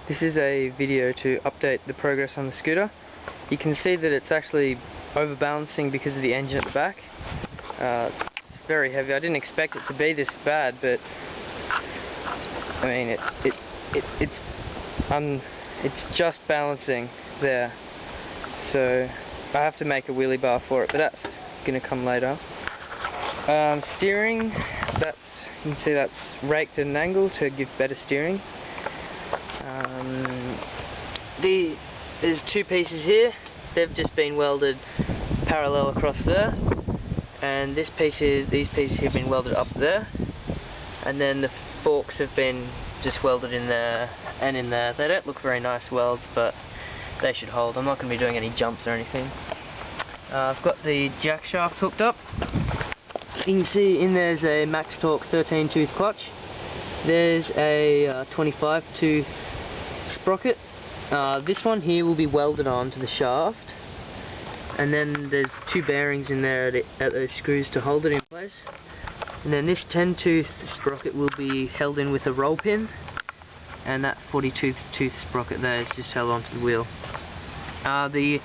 This is a video to update the progress on the scooter. You can see that it's actually overbalancing because of the engine at the back. It's very heavy. I didn't expect it to be this bad, but I mean it's just balancing there. So I have to make a wheelie bar for it, but that's gonna come later. Steering, you can see that's raked at an angle to give better steering. There's two pieces here. They've just been welded parallel across there, and these pieces here have been welded up there, and then the forks have been just welded in there and in there. They don't look very nice welds, but they should hold. I'm not going to be doing any jumps or anything. I've got the jack shaft hooked up. You can see in there's a max torque 13 tooth clutch. There's a 25 tooth sprocket. This one here will be welded onto the shaft, and then there's two bearings in there at those screws to hold it in place. And then this 10 tooth sprocket will be held in with a roll pin, and that 40 tooth sprocket there is just held onto the wheel. The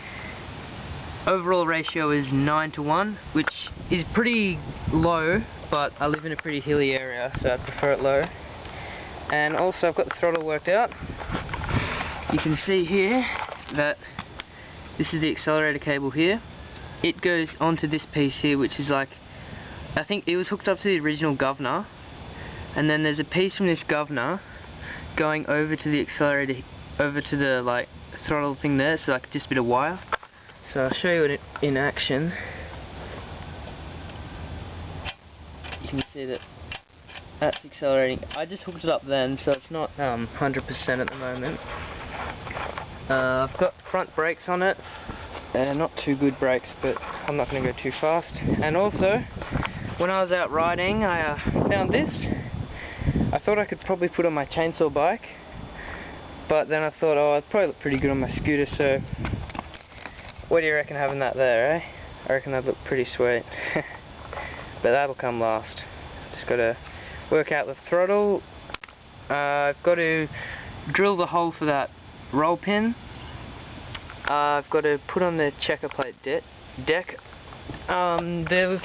overall ratio is 9:1, which is pretty low, but I live in a pretty hilly area, so I prefer it low. And also I've got the throttle worked out. You can see here that this is the accelerator cable here. It goes onto this piece here, which is like, I think it was hooked up to the original governor, and then there's a piece from this governor going over to the accelerator, over to the like throttle thing there, so like just a bit of wire. So I'll show you it in action. You can see that that's accelerating. I just hooked it up then, so it's not 100% at the moment. I've got front brakes on it. They're not too good brakes, but I'm not going to go too fast. And also, when I was out riding, I found this. I thought I could probably put on my chainsaw bike, but then I thought, oh, it'd probably look pretty good on my scooter, so what do you reckon having that there, eh? I reckon that'd look pretty sweet. But that'll come last. Just got to work out the throttle. I've got to drill the hole for that roll pin. I've got to put on the checker plate deck. There was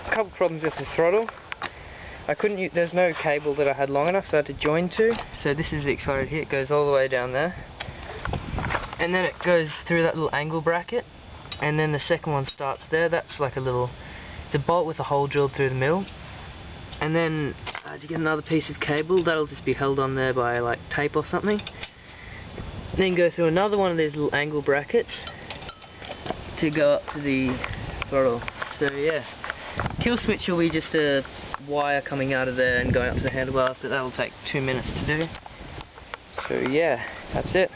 a couple problems with the throttle. I couldn't use, there's no cable that I had long enough, so I had to join two. So this is the accelerator here, it goes all the way down there. And then it goes through that little angle bracket. And then the second one starts there. That's like it's a bolt with a hole drilled through the middle. And then to get another piece of cable, that'll just be held on there by like tape or something. Then go through another one of these little angle brackets to go up to the throttle. So yeah, kill switch will be just a wire coming out of there and going up to the handlebars, but that'll take 2 minutes to do. So yeah, that's it.